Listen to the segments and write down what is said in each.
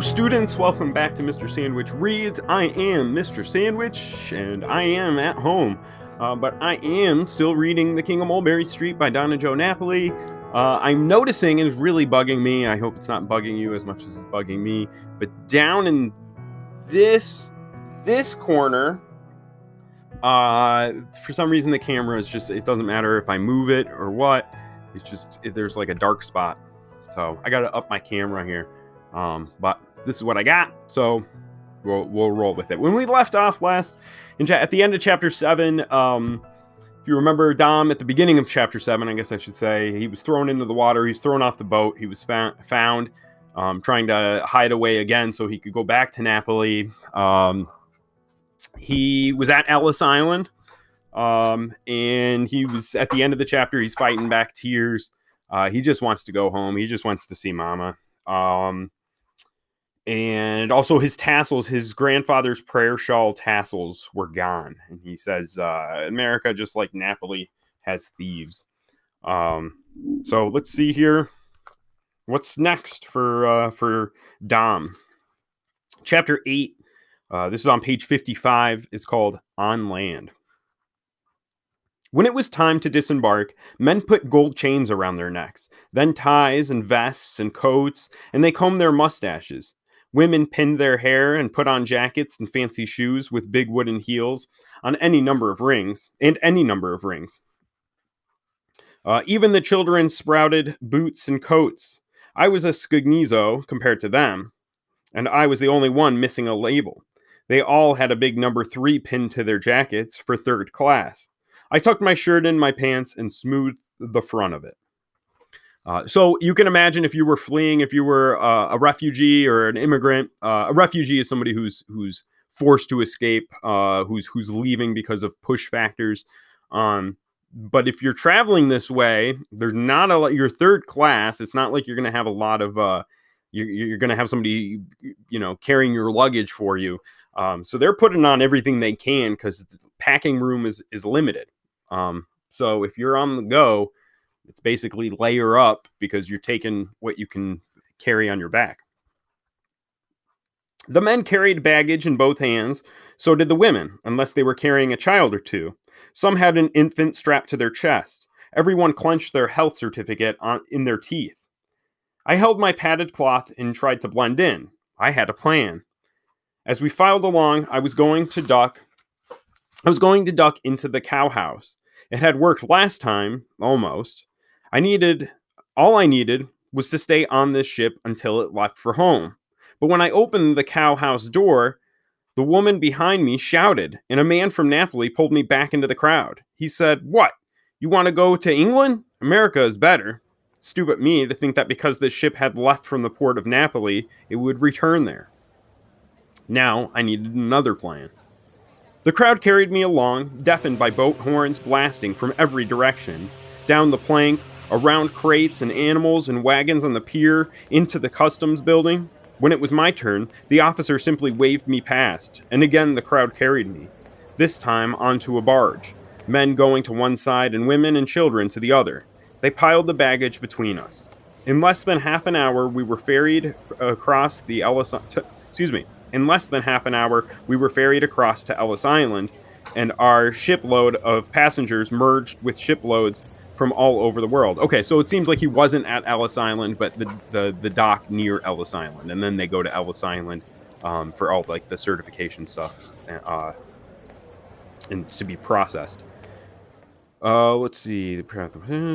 students, welcome back to Mr. Sandwich Reads. I am Mr. Sandwich, and I am at home, but I am still reading The King of Mulberry Street by Donna Napoli. I'm noticing, and it's really bugging me, I hope it's not bugging you as much as it's bugging me, but down in this corner, for some reason the camera is just, it doesn't matter if I move it or what, it's just, there's like a dark spot. So I gotta up my camera here. But this is what I got, so we'll roll with it. When we left off last, at the end of chapter 7, if you remember Dom at the beginning of chapter 7, I guess I should say, he was thrown into the water, he was thrown off the boat, he was found trying to hide away again so he could go back to Napoli. He was at Ellis Island, and he was, at the end of the chapter, he's fighting back tears. He just wants to go home, he just wants to see Mama. And also his tassels, his grandfather's prayer shawl tassels were gone. And he says, America, just like Napoli, has thieves. So let's see here. What's next for Dom? Chapter 8, this is on page 55, is called On Land. When it was time to disembark, men put gold chains around their necks, then ties and vests and coats, and they combed their mustaches. Women pinned their hair and put on jackets and fancy shoes with big wooden heels on any number of rings. Even the children sprouted boots and coats. I was a scognizo compared to them, and I was the only one missing a label. They all had a big number 3 pinned to their jackets for 3rd class. I tucked my shirt in my pants and smoothed the front of it. So you can imagine if you were fleeing, if you were a refugee or an immigrant. A refugee is somebody who's forced to escape, who's leaving because of push factors. But if you're traveling this way, there's not a lot. You're 3rd class. It's not like you're going to have a lot of. You're going to have somebody, carrying your luggage for you. So they're putting on everything they can because the packing room is limited. So if you're on the go, it's basically layer up because you're taking what you can carry on your back. The men carried baggage in both hands, so did the women, unless they were carrying a child or two. Some had an infant strapped to their chest. Everyone clenched their health certificate in their teeth. I held my padded cloth and tried to blend in. I had a plan. As we filed along, I was going to duck into the cow house. It had worked last time, almost. All I needed was to stay on this ship until it left for home. But when I opened the cow house door, the woman behind me shouted, and a man from Napoli pulled me back into the crowd. He said, "What? You want to go to England? America is better." Stupid me to think that because this ship had left from the port of Napoli, it would return there. Now I needed another plan. The crowd carried me along, deafened by boat horns blasting from every direction, down the plank, around crates and animals and wagons on the pier, into the customs building. When it was my turn, the officer simply waved me past, and again the crowd carried me, this time onto a barge, men going to one side and women and children to the other. They piled the baggage between us. In less than half an hour, we were ferried across to Ellis Island, and our shipload of passengers merged with shiploads from all over the world. Okay, so it seems like he wasn't at Ellis Island, but the dock near Ellis Island, and then they go to Ellis Island for all like the certification stuff and to be processed. Let's see.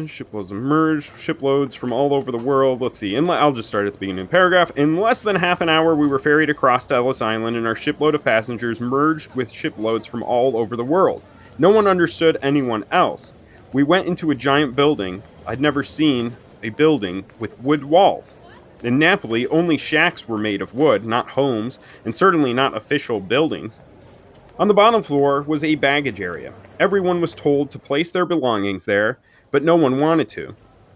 Shiploads emerged. Shiploads from all over the world. Let's see. I'll just start at the beginning of the paragraph. In less than half an hour, we were ferried across to Ellis Island, and our shipload of passengers merged with shiploads from all over the world. No one understood anyone else. We went into a giant building. I'd never seen a building with wood walls. In Napoli, only shacks were made of wood, not homes, and certainly not official buildings. On the bottom floor was a baggage area. Everyone was told to place their belongings there, but no one wanted to.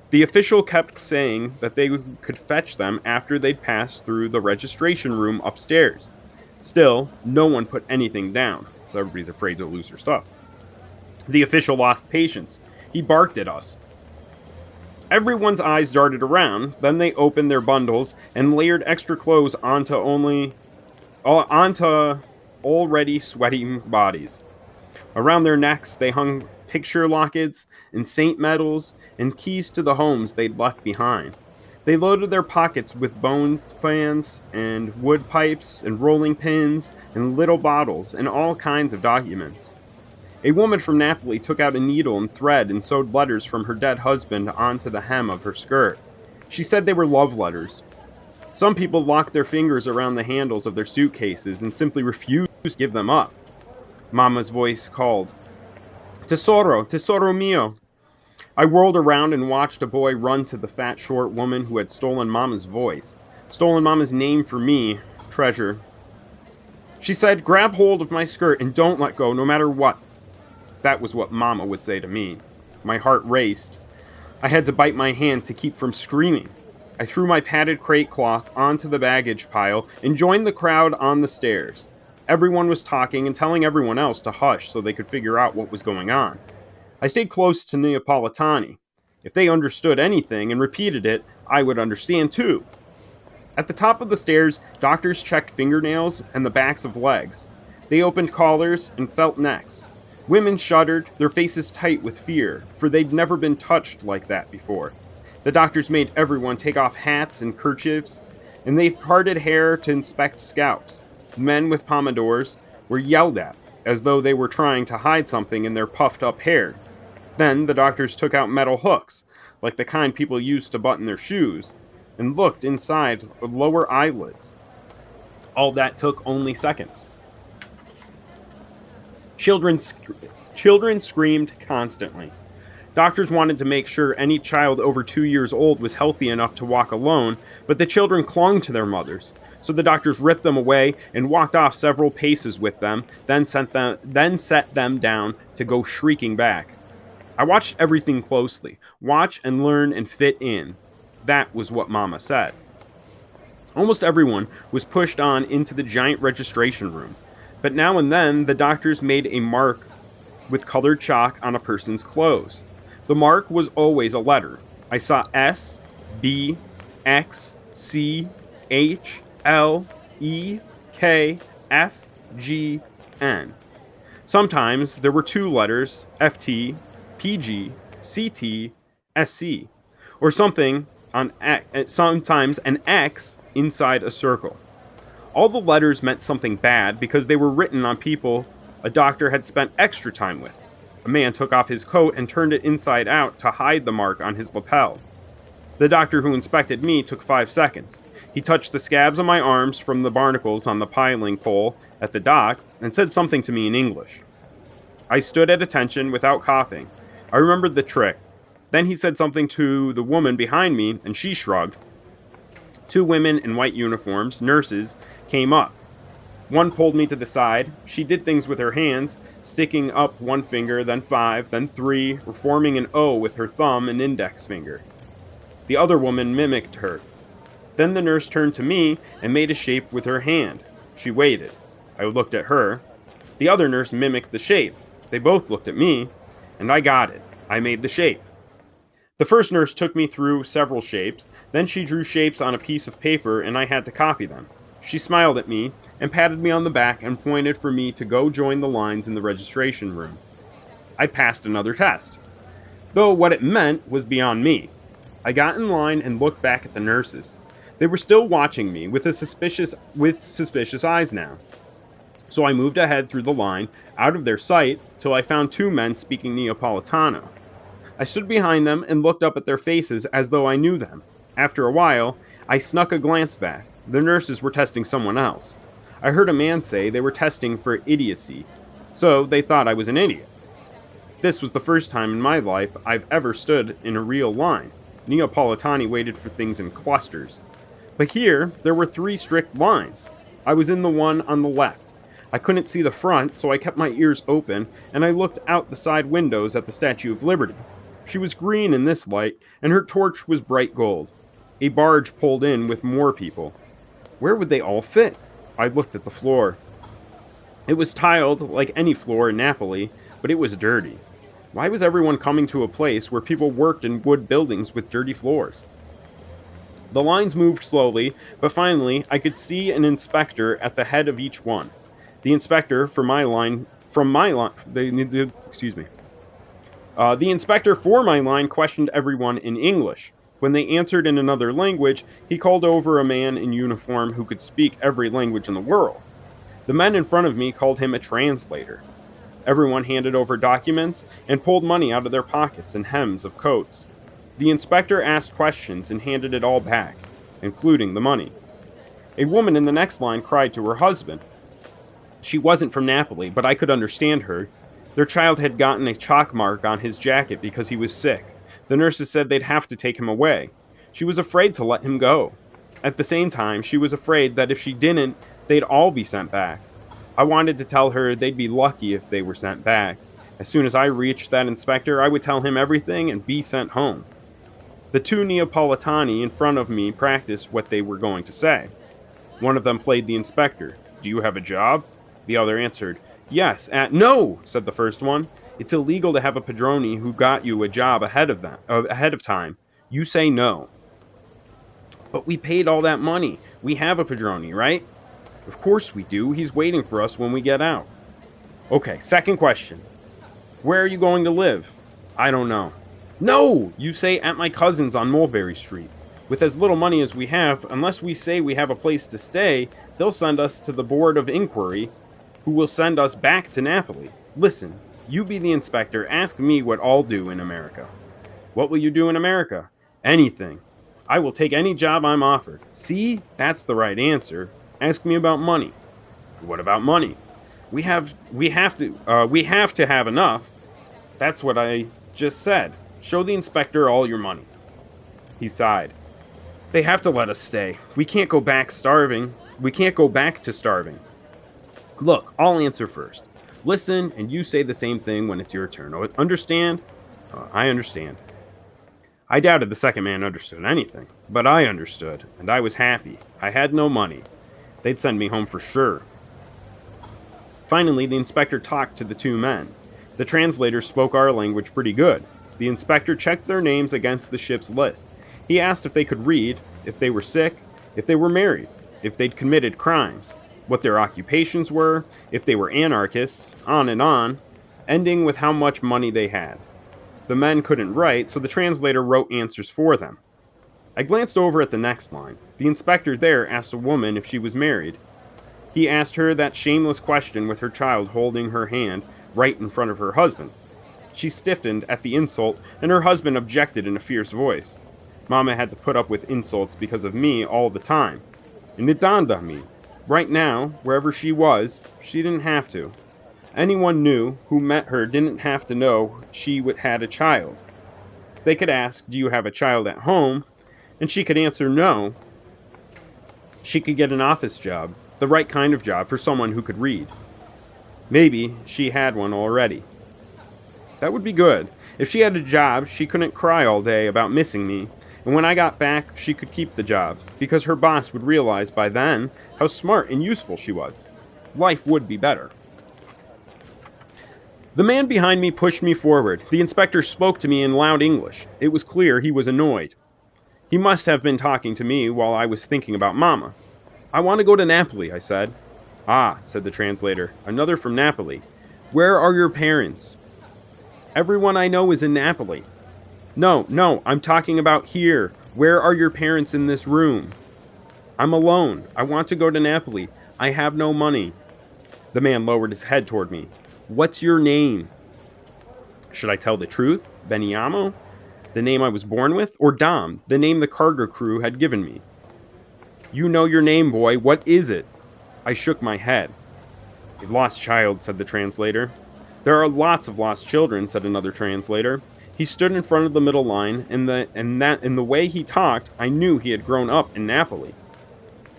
The official kept saying that they could fetch them after they'd passed through the registration room upstairs. Still, no one put anything down, so everybody's afraid to lose their stuff. The official lost patience. He barked at us. Everyone's eyes darted around, then they opened their bundles and layered extra clothes onto already sweating bodies. Around their necks, they hung picture lockets and saint medals and keys to the homes they'd left behind. They loaded their pockets with bone fans and wood pipes and rolling pins and little bottles and all kinds of documents. A woman from Napoli took out a needle and thread and sewed letters from her dead husband onto the hem of her skirt. She said they were love letters. Some people locked their fingers around the handles of their suitcases and simply refused to give them up. Mama's voice called, "Tesoro, tesoro mio." I whirled around and watched a boy run to the fat, short woman who had stolen Mama's voice, stolen Mama's name for me, treasure. She said, "Grab hold of my skirt and don't let go, no matter what." That was what Mama would say to me. My heart raced. I had to bite my hand to keep from screaming. I threw my padded crate cloth onto the baggage pile and joined the crowd on the stairs. Everyone was talking and telling everyone else to hush so they could figure out what was going on. I stayed close to Neapolitani. If they understood anything and repeated it, I would understand too. At the top of the stairs, doctors checked fingernails and the backs of legs. They opened collars and felt necks. Women shuddered, their faces tight with fear, for they'd never been touched like that before. The doctors made everyone take off hats and kerchiefs, and they parted hair to inspect scalps. Men with pomodors were yelled at, as though they were trying to hide something in their puffed-up hair. Then the doctors took out metal hooks, like the kind people used to button their shoes, and looked inside the lower eyelids. All that took only seconds. Children screamed constantly. Doctors wanted to make sure any child over 2 years old was healthy enough to walk alone, but the children clung to their mothers. So the doctors ripped them away and walked off several paces with them, then set them down to go shrieking back. I watched everything closely. Watch and learn and fit in. That was what Mama said. Almost everyone was pushed on into the giant registration room, but now and then the doctors made a mark with colored chalk on a person's clothes. The mark was always a letter. I saw S, B, X, C, H, L, E, K, F, G, N. Sometimes there were 2 letters, FT, PG, CT, SC, or something on X, sometimes an X inside a circle. All the letters meant something bad because they were written on people a doctor had spent extra time with. A man took off his coat and turned it inside out to hide the mark on his lapel. The doctor who inspected me took 5 seconds. He touched the scabs on my arms from the barnacles on the piling pole at the dock and said something to me in English. I stood at attention without coughing. I remembered the trick. Then he said something to the woman behind me, and she shrugged. 2 women in white uniforms, nurses, came up. One pulled me to the side. She did things with her hands, sticking up 1 finger, then 5, then 3, or forming an O with her thumb and index finger. The other woman mimicked her. Then the nurse turned to me and made a shape with her hand. She waited. I looked at her. The other nurse mimicked the shape. They both looked at me, and I got it. I made the shape. The first nurse took me through several shapes, then she drew shapes on a piece of paper and I had to copy them. She smiled at me and patted me on the back and pointed for me to go join the lines in the registration room. I passed another test, though what it meant was beyond me. I got in line and looked back at the nurses. They were still watching me with suspicious eyes now. So I moved ahead through the line, out of their sight, till I found 2 men speaking Neapolitano. I stood behind them and looked up at their faces as though I knew them. After a while, I snuck a glance back. The nurses were testing someone else. I heard a man say they were testing for idiocy, so they thought I was an idiot. This was the first time in my life I've ever stood in a real line. Neapolitani waited for things in clusters. But here, there were 3 strict lines. I was in the one on the left. I couldn't see the front, so I kept my ears open, and I looked out the side windows at the Statue of Liberty. She was green in this light, and her torch was bright gold. A barge pulled in with more people. Where would they all fit? I looked at the floor. It was tiled like any floor in Napoli, but it was dirty. Why was everyone coming to a place where people worked in wood buildings with dirty floors? The lines moved slowly, but finally I could see an inspector at the head of each one. The inspector for my line, from my line, excuse me. The inspector for my line questioned everyone in English. When they answered in another language, he called over a man in uniform who could speak every language in the world. The men in front of me called him a translator. Everyone handed over documents and pulled money out of their pockets and hems of coats. The inspector asked questions and handed it all back, including the money. A woman in the next line cried to her husband. She wasn't from Napoli, but I could understand her. Their child had gotten a chalk mark on his jacket because he was sick. The nurses said they'd have to take him away. She was afraid to let him go. At the same time, she was afraid that if she didn't, they'd all be sent back. I wanted to tell her they'd be lucky if they were sent back. As soon as I reached that inspector, I would tell him everything and be sent home. The two Neapolitani in front of me practiced what they were going to say. One of them played the inspector. "Do you have a job?" The other answered, "Yes." "No," said the first one. "It's illegal to have a padrone who got you a job ahead of time. You say no." "But we paid all that money. We have a padrone, right?" "Of course we do. He's waiting for us when we get out." "Okay, second question. Where are you going to live?" "I don't know." "No! You say at my cousin's on Mulberry Street. With as little money as we have, unless we say we have a place to stay, they'll send us to the Board of Inquiry, who will send us back to Napoli. Listen, you be the inspector, ask me what I'll do in America." "What will you do in America?" "Anything. I will take any job I'm offered." "See? That's the right answer. Ask me about money." "What about money?" We have to have enough." "That's what I just said. Show the inspector all your money." He sighed. "They have to let us stay. We can't go back starving. We can't go back to starving." "Look, I'll answer first. Listen, and you say the same thing when it's your turn. Understand?" "I understand." I doubted the second man understood anything, but I understood, and I was happy. I had no money. They'd send me home for sure. Finally, the inspector talked to the two men. The translator spoke our language pretty good. The inspector checked their names against the ship's list. He asked if they could read, if they were sick, if they were married, if they'd committed crimes, what their occupations were, if they were anarchists, on, ending with how much money they had. The men couldn't write, so the translator wrote answers for them. I glanced over at the next line. The inspector there asked a woman if she was married. He asked her that shameless question with her child holding her hand right in front of her husband. She stiffened at the insult, and her husband objected in a fierce voice. Mama had to put up with insults because of me all the time. And it dawned on me. Right now, wherever she was, she didn't have to. Anyone new who met her didn't have to know she had a child. They could ask, "Do you have a child at home?" And she could answer no. She could get an office job, the right kind of job for someone who could read. Maybe she had one already. That would be good. If she had a job, she couldn't cry all day about missing me, and when I got back, she could keep the job, because her boss would realize by then how smart and useful she was. Life would be better. The man behind me pushed me forward. The inspector spoke to me in loud English. It was clear he was annoyed. He must have been talking to me while I was thinking about Mama. "I want to go to Napoli," I said. "Ah," said the translator, "another from Napoli. Where are your parents?" "Everyone I know is in Napoli." No, I'm talking about here. Where are your parents in this room?" "I'm alone. I want to go to Napoli. I have no money." The man lowered his head toward me. "What's your name?" Should I tell the truth? Beniamo? The name I was born with? Or Dom, the name the cargo crew had given me? "You know your name, boy. What is it?" I shook my head. "A lost child," said the translator. "There are lots of lost children," said another translator. He stood in front of the middle line, and in the way he talked, I knew he had grown up in Napoli.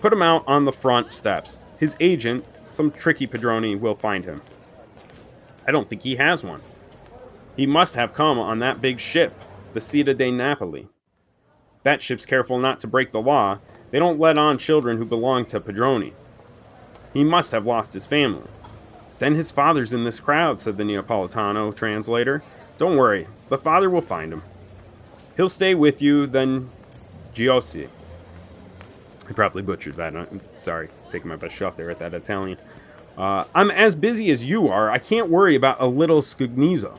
"Put him out on the front steps. His agent, some tricky padrone, will find him." "I don't think he has one." "He must have come on that big ship, the Città de Napoli. That ship's careful not to break the law. They don't let on children who belong to padrone. He must have lost his family." "Then his father's in this crowd," said the Neapolitano translator. Don't worry, the father will find him. He'll stay with you, then Giossi. I probably butchered that. I'm sorry, taking my best shot there at that Italian. I'm as busy as you are. I can't worry about a little scugnizo,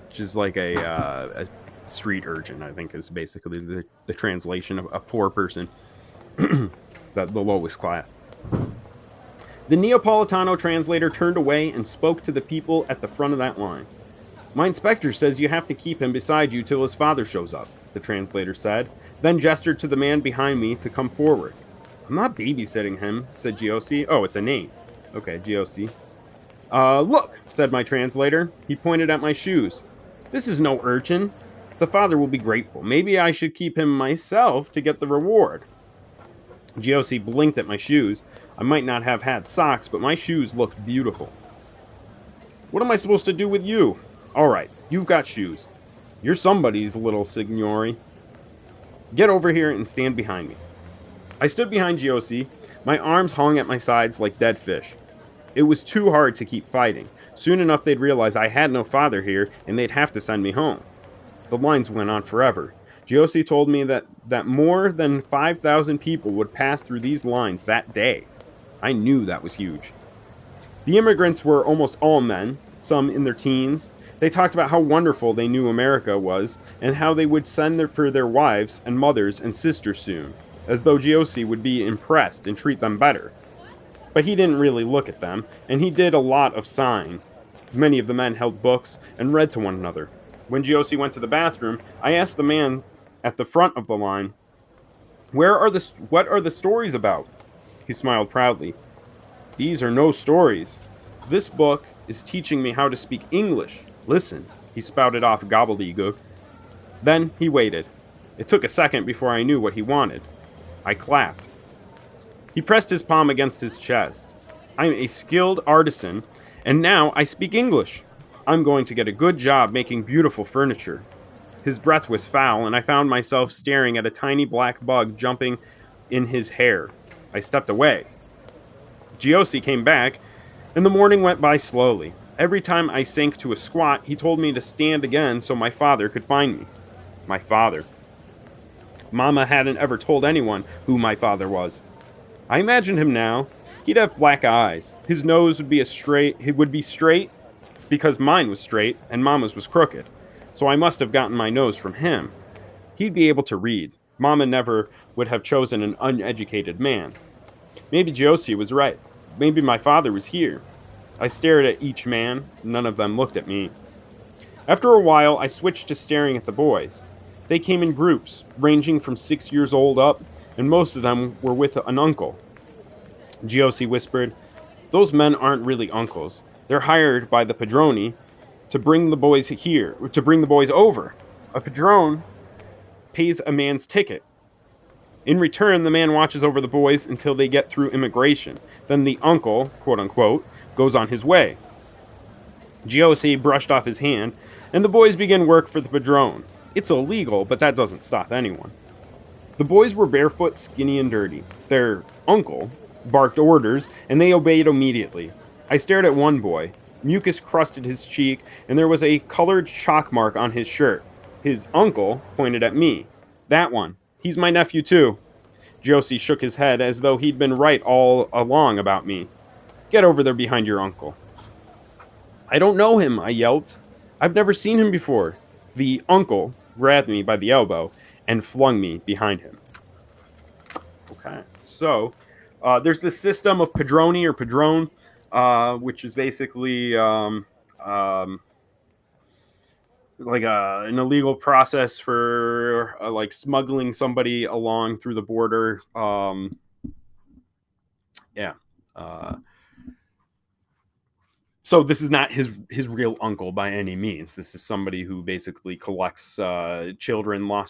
which is like a street urchin, I think is basically the translation of a poor person, the lowest class. The Neapolitano translator turned away and spoke to the people at the front of that line. My inspector says you have to keep him beside you till his father shows up, the translator said, then gestured to the man behind me to come forward. I'm not babysitting him, said Giossi. Oh, it's a name. Okay, Giossi. Look, said my translator. He pointed at my shoes. This is no urchin. The father will be grateful. Maybe I should keep him myself to get the reward. Giossi blinked at my shoes. I might not have had socks, but my shoes looked beautiful. What am I supposed to do with you? All right, you've got shoes. You're somebody's little signori. Get over here and stand behind me. I stood behind Giossi. My arms hung at my sides like dead fish. It was too hard to keep fighting. Soon enough they'd realize I had no father here, and they'd have to send me home. The lines went on forever. Giossi told me that more than 5,000 people would pass through these lines that day. I knew that was huge. The immigrants were almost all men, some in their teens. They talked about how wonderful they knew America was, and how they would send for their wives and mothers and sisters soon, as though Giossi would be impressed and treat them better. But he didn't really look at them, and he did a lot of sighing. Many of the men held books and read to one another. When Giossi went to the bathroom, I asked the man at the front of the line, what are the stories about? He smiled proudly. These are no stories. This book is teaching me how to speak English. Listen, he spouted off gobbledygook. Then he waited. It took a second before I knew what he wanted. I clapped. He pressed his palm against his chest. I'm a skilled artisan, and now I speak English. I'm going to get a good job making beautiful furniture. His breath was foul, and I found myself staring at a tiny black bug jumping in his hair. I stepped away. Giossi came back, and the morning went by slowly. Every time I sank to a squat, he told me to stand again so my father could find me. My father. Mama hadn't ever told anyone who my father was. I imagined him now. He'd have black eyes. His nose would be straight because mine was straight and Mama's was crooked. So I must have gotten my nose from him. He'd be able to read. Mama never would have chosen an uneducated man. Maybe Giossi was right. Maybe my father was here. I stared at each man. None of them looked at me. After a while, I switched to staring at the boys. They came in groups, ranging from 6 years old up, and most of them were with an uncle. Giossi whispered, Those men aren't really uncles. They're hired by the padrone to bring the boys over. A padrone pays a man's ticket. In return, the man watches over the boys until they get through immigration. Then the uncle, quote-unquote, goes on his way. Giossi brushed off his hand, and the boys begin work for the padrone. It's illegal, but that doesn't stop anyone. The boys were barefoot, skinny, and dirty. Their uncle barked orders, and they obeyed immediately. I stared at one boy. Mucus crusted his cheek, and there was a colored chalk mark on his shirt. His uncle pointed at me. That one. He's my nephew, too. Giossi shook his head as though he'd been right all along about me. Get over there behind your uncle. I don't know him, I yelped. I've never seen him before. The uncle grabbed me by the elbow and flung me behind him. Okay, so there's this system of padrone or padrone, which is basically like an illegal process for like smuggling somebody along through the border. So this is not his real uncle by any means. This is somebody who basically collects lost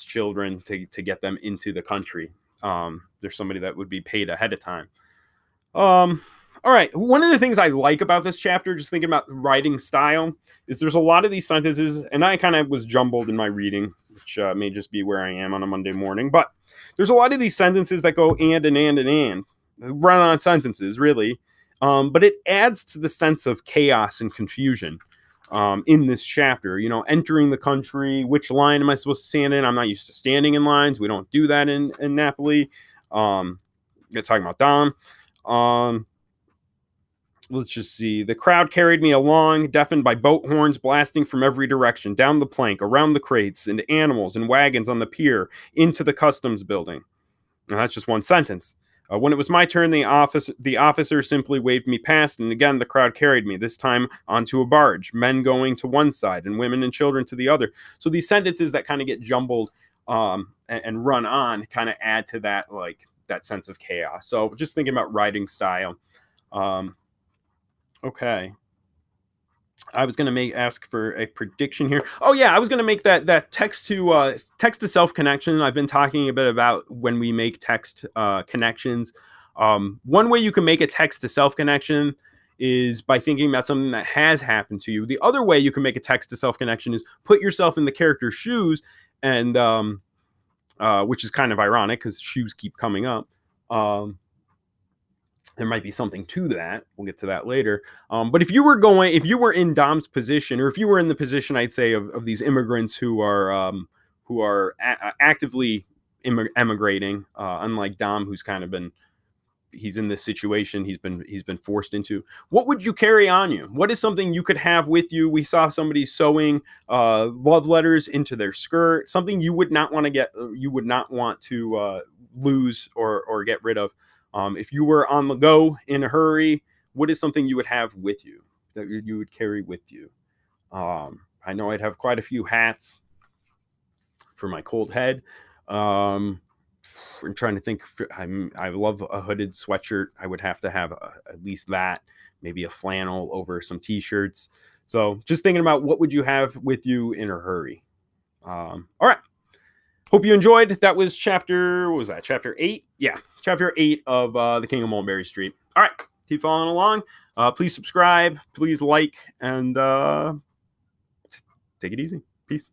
children to get them into the country. There's somebody that would be paid ahead of time. All right. One of the things I like about this chapter, just thinking about writing style, is there's a lot of these sentences, and I kind of was jumbled in my reading, which may just be where I am on a Monday morning. But there's a lot of these sentences that go and, run-on sentences, really. But it adds to the sense of chaos and confusion. in this chapter. You know, entering the country, which line am I supposed to stand in? I'm not used to standing in lines. We don't do that in Napoli. They're talking about Dom. Let's just see. The crowd carried me along, deafened by boat horns blasting from every direction, down the plank, around the crates, into animals and wagons on the pier, into the customs building. And that's just one sentence. When it was my turn, the officer simply waved me past, and again the crowd carried me, this time onto a barge, men going to one side and women and children to the other. So these sentences that kind of get jumbled and run on kind of add to that, like, that sense of chaos. So just thinking about writing style. Okay. I was going to ask for a prediction here. Oh yeah, I was going to make that text to self connection. I've been talking a bit about when we make text connections. One way you can make a text to self connection is by thinking about something that has happened to you. The other way you can make a text to self connection is put yourself in the character's shoes, and which is kind of ironic because shoes keep coming up. There might be something to that. We'll get to that later. But if you were in Dom's position, or if you were in the position, I'd say, of these immigrants who are actively emigrating, unlike Dom, who's kind of he's in this situation he's been forced into. What would you carry on you? What is something you could have with you? We saw somebody sewing love letters into their skirt, something you would not want to lose or get rid of. If you were on the go in a hurry, what is something you would have with you that you would carry with you? I know I'd have quite a few hats for my cold head. I'm trying to think. I love a hooded sweatshirt. I would have to have at least that, maybe a flannel over some t-shirts. So just thinking about what would you have with you in a hurry. All right. Hope you enjoyed. That was chapter 8? Yeah, chapter 8 of The King of Mulberry Street. All right, keep following along. Please subscribe, please like, and take it easy. Peace.